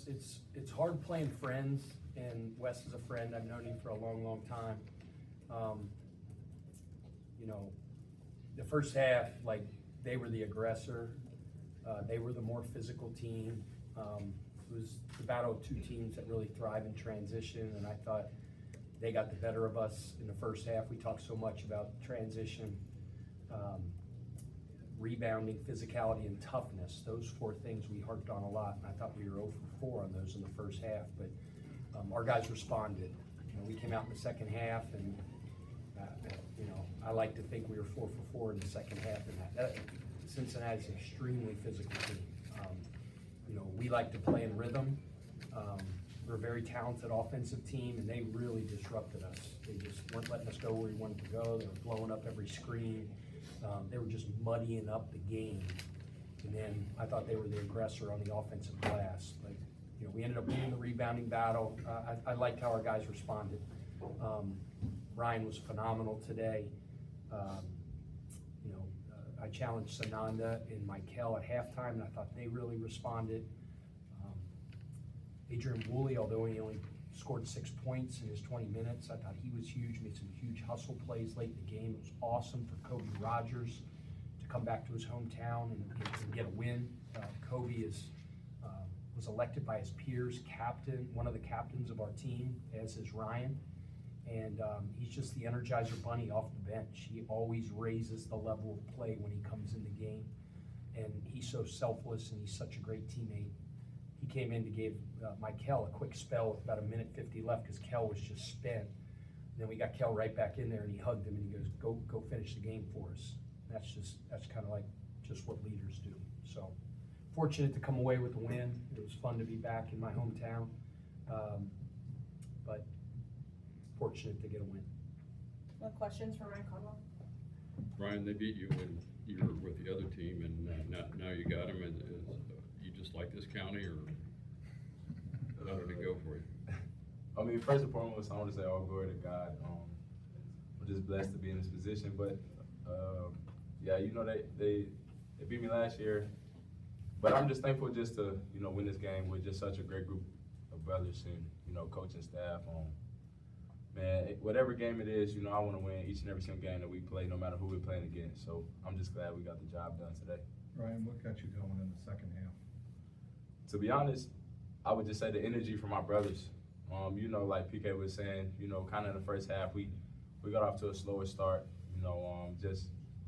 it's hard playing friends, and Wes is a friend. I've known him for a long time. You know, the first half, like, they were the aggressor. They were the more physical team. It was the battle of two teams that really thrive in transition, and I thought they got the better of us in the first half. We talked so much about transition, rebounding, physicality, and toughness. Those four things we harped on a lot, and I thought we were 0 for 4 on those in the first half. But our guys responded. You know, we came out in the second half, and you know, I like to think we were 4 for 4 in the second half. And Cincinnati's an extremely physical team. You know, we like to play in rhythm. We're a very talented offensive team, and they really disrupted us. They just weren't letting us go where we wanted to go. They were blowing up every screen. They were just muddying up the game. And then I thought they were the aggressor on the offensive glass. But, you know, we ended up winning the rebounding battle. I liked how our guys responded. Ryan was phenomenal today. You know, I challenged Sananda and Michael at halftime, and I thought they really responded. Adrian Woolley, although he only scored 6 points in his 20 minutes, I thought he was huge, made some huge hustle plays late in the game. It was awesome for Kobe Rogers to come back to his hometown and get a win. Kobe was elected by his peers captain, one of the captains of our team, as is Ryan. And he's just the Energizer Bunny off the bench. He always raises the level of play when he comes in the game. And he's so selfless, and he's such a great teammate. He came in to give Michael a quick spell with about 1:50 left because Kel was just spent. And then we got Kel right back in there, and he hugged him, and he goes, go finish the game for us. And that's kind of like just what leaders do. So fortunate to come away with the win. It was fun to be back in my hometown. But fortunate to get a win. No questions for Ryan Conwell? Ryan, they beat you when you were with the other team, and now you got them. And you just like this county, or how did it go for you? I mean, first and foremost, I want to say all glory to God. I'm just blessed to be in this position. But yeah, you know, they beat me last year. But I'm just thankful just to, you know, win this game with just such a great group of brothers and, you know, coaching staff. Man, whatever game it is, you know, I want to win each and every single game that we play, no matter who we're playing against. So I'm just glad we got the job done today. Ryan, what got you going in the second half? To be honest, I would just say the energy from my brothers. You know, like PK was saying, you know, kind of in the first half, we got off to a slower start. You know,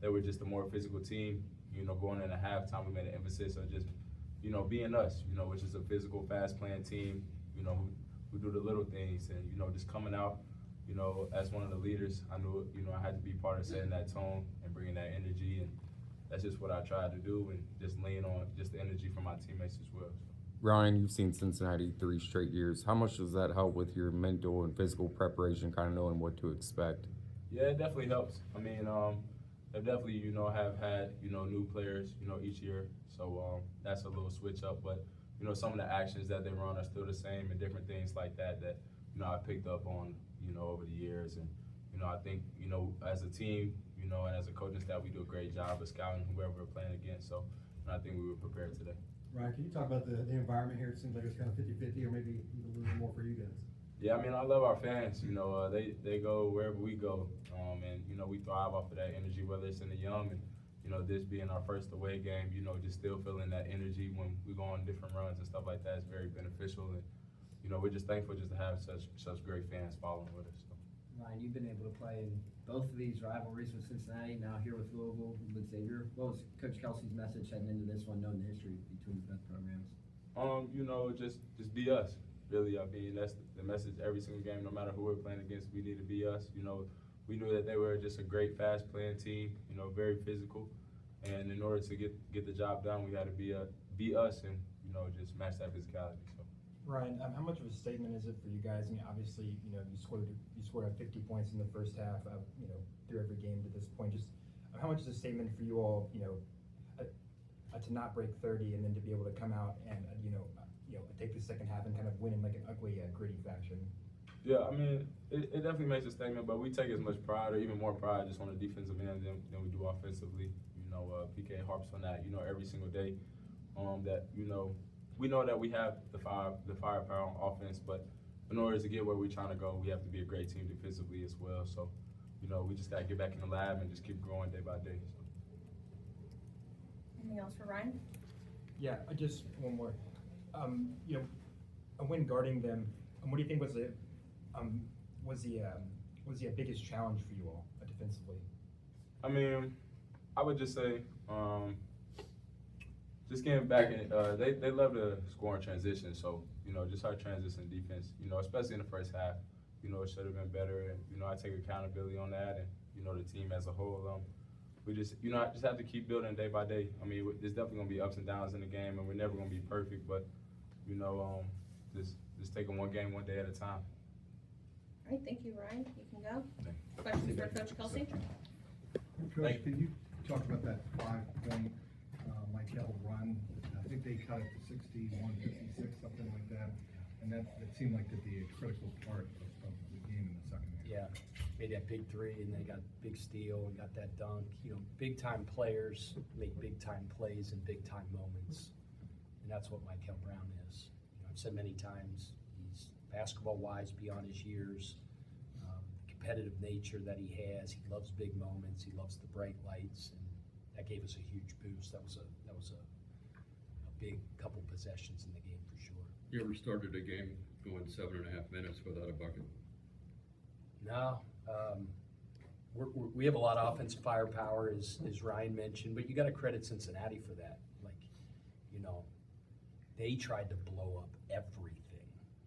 they were just a more physical team. You know, going into halftime, we made an emphasis on just, you know, being us. You know, which is a physical, fast-playing team. You know, who do the little things, and, you know, just coming out. You know, as one of the leaders, I knew, you know, I had to be part of setting that tone and bringing that energy, and that's just what I tried to do, and just lean on just the energy from my teammates as well. So. Ryan, you've seen Cincinnati 3 straight years. How much does that help with your mental and physical preparation, kind of knowing what to expect? Yeah, it definitely helps. I mean, they definitely, you know, have had, you know, new players, you know, each year. So that's a little switch up, but, you know, some of the actions that they run are still the same, and different things like that, you know, I picked up on, you know, over the years. And, you know, I think, you know, as a team, you know, and as a coaching staff, we do a great job of scouting whoever we're playing against. So, and I think we were prepared today. Ryan, can you talk about the environment here? It seems like it's kind of 50-50, or maybe a little bit more for you guys. Yeah, I mean, I love our fans. You know, they go wherever we go, and, you know, we thrive off of that energy, whether it's in the young, and, you know, this being our first away game, you know, just still feeling that energy when we go on different runs and stuff like that is very beneficial. And, you know, we're just thankful just to have such great fans following with us. So. Ryan, you've been able to play in both of these rivalries with Cincinnati, now here with Louisville, with Xavier. What was Coach Kelsey's message heading into this one, knowing the history between both programs? You know, just be us. Really, I mean, that's the message every single game. No matter who we're playing against, we need to be us. You know, we knew that they were just a great, fast-playing team. You know, very physical, and in order to get the job done, we had to be us, and, you know, just match that physicality. So. Ryan, how much of a statement is it for you guys? I mean, obviously, you know, you scored 50 points in the first half, you know, through every game to this point. Just how much is a statement for you all, you know, to not break 30 and then to be able to come out and, you know, take the second half and kind of win in like an ugly, gritty fashion? Yeah, I mean, it definitely makes a statement, but we take as much pride, or even more pride, just on the defensive end than we do offensively. You know, PK harps on that, you know, every single day. That, you know, we know that we have the firepower on offense, but in order to get where we're trying to go, we have to be a great team defensively as well. So, you know, we just got to get back in the lab and just keep growing day by day. So. Anything else for Ryan? Yeah, just one more. You know, when guarding them, what do you think was the biggest challenge for you all defensively? I mean, I would just say, just getting back in, they love to score in transition. So, you know, just our transition defense, you know, especially in the first half, you know, it should have been better. And, you know, I take accountability on that and, you know, the team as a whole. We just, you know, I just have to keep building day by day. I mean, there's definitely going to be ups and downs in the game, and we're never going to be perfect, but, you know, just taking one game one day at a time. All right, thank you, Ryan. You can go. Questions for Coach Kelsey? Coach, can you talk about that 5-point Michael run? I think they cut it to 61-56, something like that. And that seemed like to be a critical part of the game in the second half. Yeah, made that big three, and they got big steal and got that dunk. You know, big time players make big time plays in big time moments, and that's what Michael Brown is. You know, I've said many times, he's basketball wise beyond his years. Competitive nature that he has. He loves big moments. He loves the bright lights, and that gave us a huge boost. That was a big couple possessions in the game for sure. You ever started a game going 7.5 minutes without a bucket? No, we have a lot of offensive firepower, as Ryan mentioned, but you got to credit Cincinnati for that. Like, you know, they tried to blow up everything.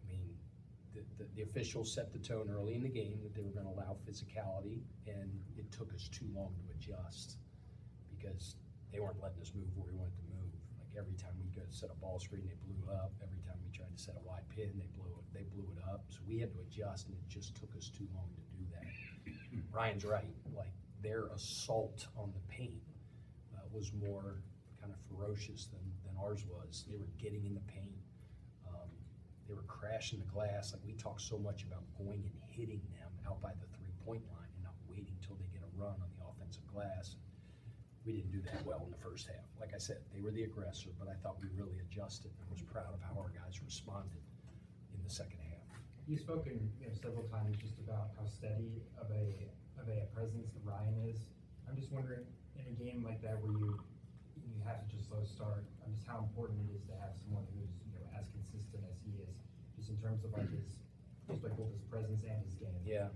I mean, the officials set the tone early in the game that they were going to allow physicality, and it took us too long to adjust because they weren't letting us move where we wanted to move. Like every time we go to set a ball screen, they blew up. Every time we tried to set a wide pin, they blew it up. So we had to adjust, and it just took us too long to do that. Ryan's right. Like their assault on the paint was more kind of ferocious than ours was. They were getting in the paint. They were crashing the glass. Like we talk so much about going and hitting them out by the 3-point line and not waiting till they get a run on the offensive glass. We didn't do that well in the first half. Like I said, they were the aggressor, but I thought we really adjusted. I was proud of how our guys responded in the second half. You've spoken, you know, several times just about how steady of a presence Ryan is. I'm just wondering, in a game like that where you have such a slow start, just how important it is to have someone who's, you know, as consistent as he is, just in terms of like both his presence and his game. Yeah.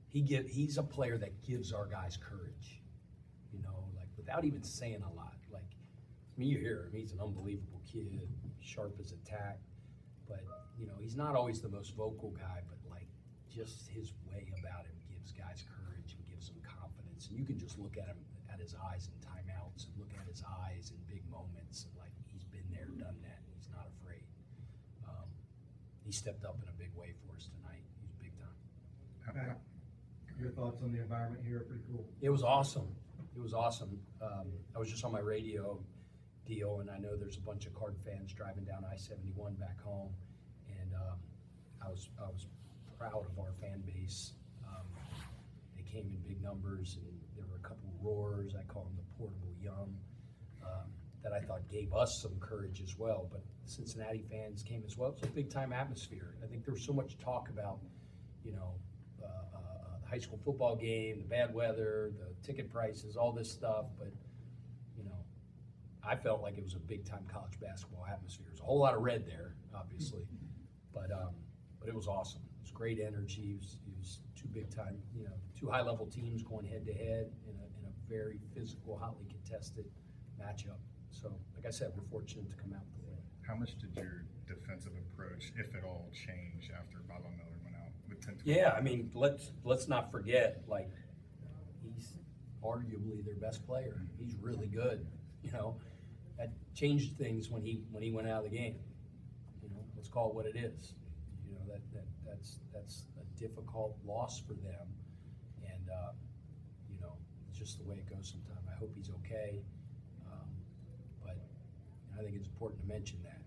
He's a player that gives our guys courage, you know, like without even saying a lot. Like, I mean, you hear him, he's an unbelievable kid, sharp as a tack, but, you know, he's not always the most vocal guy, but like just his way about him gives guys courage and gives them confidence. And you can just look at him, at his eyes in timeouts, and look at his eyes in big moments, and like he's been there, done that, and he's not afraid. He stepped up in a big way for us tonight. He's big time. Your thoughts on the environment here are pretty cool. It was awesome. It was awesome. I was just on my radio deal, and I know there's a bunch of Card fans driving down I-71 back home, and I was proud of our fan base. They came in big numbers, and there were a couple roars. I call them the portable young, that I thought gave us some courage as well. But Cincinnati fans came as well. It's a big time atmosphere. I think there was so much talk about, you know, the high school football game, the bad weather, the ticket prices, all this stuff. But, you know, I felt like it was a big time college basketball atmosphere. There's a whole lot of red there, obviously, but it was awesome. It was great energy. It was two big time, you know, two high level teams going head to head in a very physical, hotly contested matchup. So, like I said, we're fortunate to come out with the win. How much did your defensive approach, if at all, change after Bob Miller went out with 10-12? Yeah, I mean, let's not forget, like, he's arguably their best player. He's really good. You know, that changed things when he went out of the game. You know, let's call it what it is. You know, that's a difficult loss for them, and you know, it's just the way it goes sometimes. I hope he's okay. But I think it's important to mention that,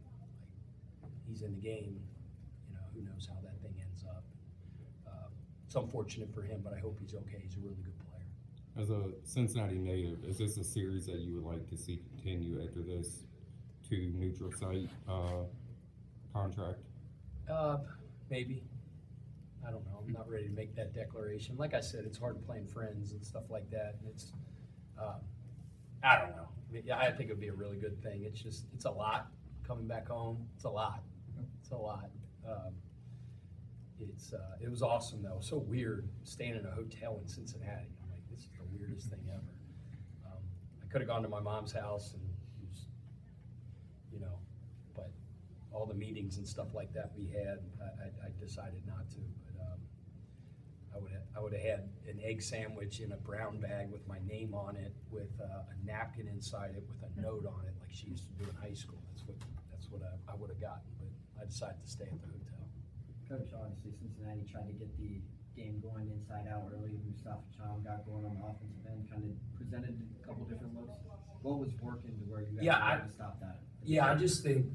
like, he's in the game, you know, who knows how that thing ends up. It's unfortunate for him, but I hope he's okay. He's a really good player. As a Cincinnati native, is this a series that you would like to see continue after this to neutral site, contract? Maybe. I don't know. I'm not ready to make that declaration. Like I said, it's hard playing friends and stuff like that, and it's, I don't know. I mean, yeah, I think it'd be a really good thing. It's just, it's a lot coming back home. It's a lot. It's a lot. It was awesome though. So weird staying in a hotel in Cincinnati. I'm like, this is the weirdest thing ever. I could have gone to my mom's house and it was, you know, but all the meetings and stuff like that we had, I decided not to. But I would have had an egg sandwich in a brown bag with my name on it, with a napkin inside it, with a note on it, like she used to do in high school. That's what I would have gotten. But I decided to stay at the hotel. Coach, obviously Cincinnati tried to get the game going inside out early. Mustafa Cham got going on the offensive end, kind of presented a couple different looks. What was working to where you guys were able to stop that? Yeah, I just think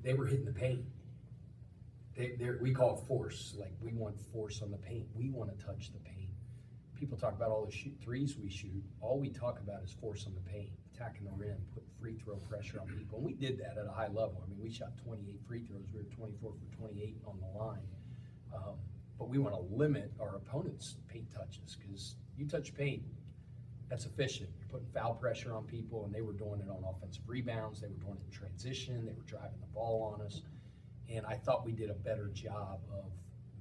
they were hitting the paint. We call it force. Like, we want force on the paint. We want to touch the paint. People talk about all the threes we shoot. All we talk about is force on the paint, attacking the rim, putting free throw pressure on people. And we did that at a high level. I mean, we shot 28 free throws. We were 24 for 28 on the line. But we want to limit our opponent's paint touches, because you touch paint, that's efficient. You're putting foul pressure on people, and they were doing it on offensive rebounds. They were doing it in transition. They were driving the ball on us. And I thought we did a better job of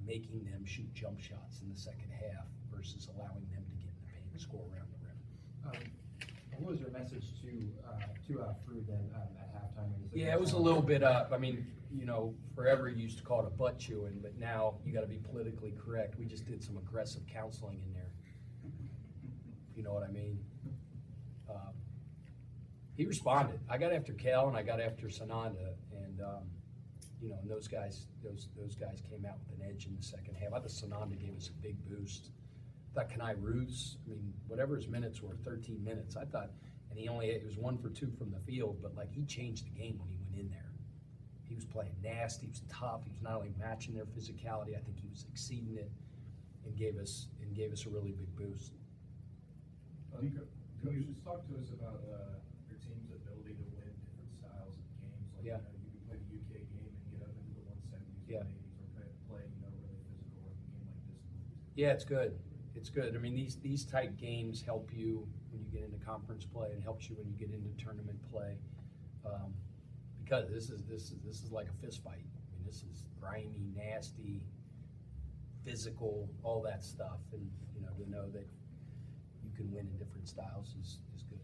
making them shoot jump shots in the second half versus allowing them to get in the paint and score around the rim. And what was your message to Frew then at halftime? When you said Yeah, it was a little bit up. I mean, you know, forever you used to call it a butt chewing, but now you got to be politically correct. We just did some aggressive counseling in there. You know what I mean? He responded. I got after Kel and I got after Sananda, and you know, and those guys came out with an edge in the second half. I thought Sananda gave us a big boost. I thought Kenai Ruse, I mean, whatever his minutes were, 13 minutes. I thought, and he was 1 for 2 from the field, but like, he changed the game when he went in there. He was playing nasty. He was tough. He was not only matching their physicality, I think he was exceeding it, and gave us a really big boost. Coach, just talk to us about your team's ability to win different styles of games. Like, Yeah. you know, you can play the UK game and get up into the 170s Yeah. and 80s, or play, you know, really physical like a game like this. Yeah, it's good. It's good. I mean, these type games help you when you get into conference play, and helps you when you get into tournament play, because this is like a fist fight. I mean, this is grimy, nasty, physical, all that stuff, and you know, to know that you can win in different styles is good.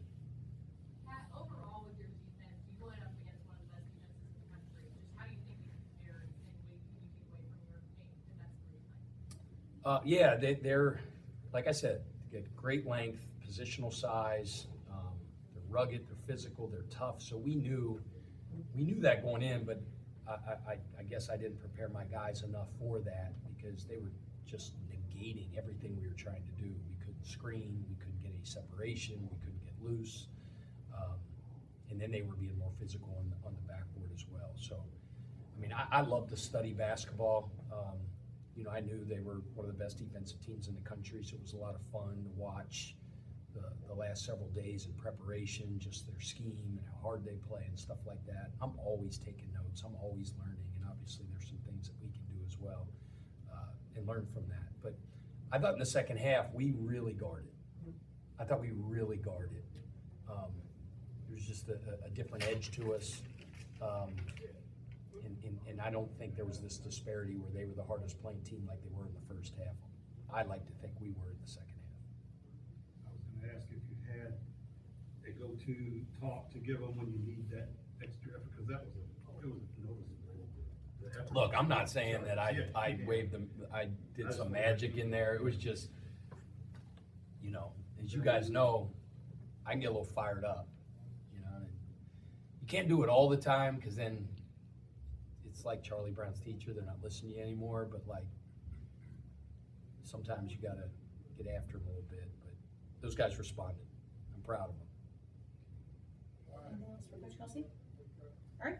Pat, overall with your defense, you go up against one of the best defenses in the country. Just how do you think we compare, and what can you take away from your defensively tonight? Yeah, they're like I said, they get great length, positional size. They're rugged, they're physical, they're tough. So we knew that going in, but I guess I didn't prepare my guys enough for that, because they were just negating everything we were trying to do. We couldn't screen, we couldn't get any separation, we couldn't get loose, and then they were being more physical on the backboard as well. So, I mean, I love to study basketball. You know, I knew they were one of the best defensive teams in the country, so it was a lot of fun to watch the last several days in preparation, just their scheme and how hard they play and stuff like that. I'm always taking notes. I'm always learning, and obviously there's some things that we can do as well and learn from that. But I thought in the second half, we really guarded. I thought we really guarded. There's just a different edge to us. And I don't think there was this disparity where they were the hardest playing team like they were in the first half. I like to think we were in the second half. I was gonna ask if you had a go-to talk to give them when you need that extra effort, because it was noticeable. The effort. Look, I'm not saying that I waved them, I did some magic in there. It was just, you know, as you guys know, I can get a little fired up, you know. And you can't do it all the time, because then it's like Charlie Brown's teacher, they're not listening to you anymore, but like, sometimes you gotta get after them a little bit, but those guys responded. I'm proud of them. Anything else for Coach Kelsey?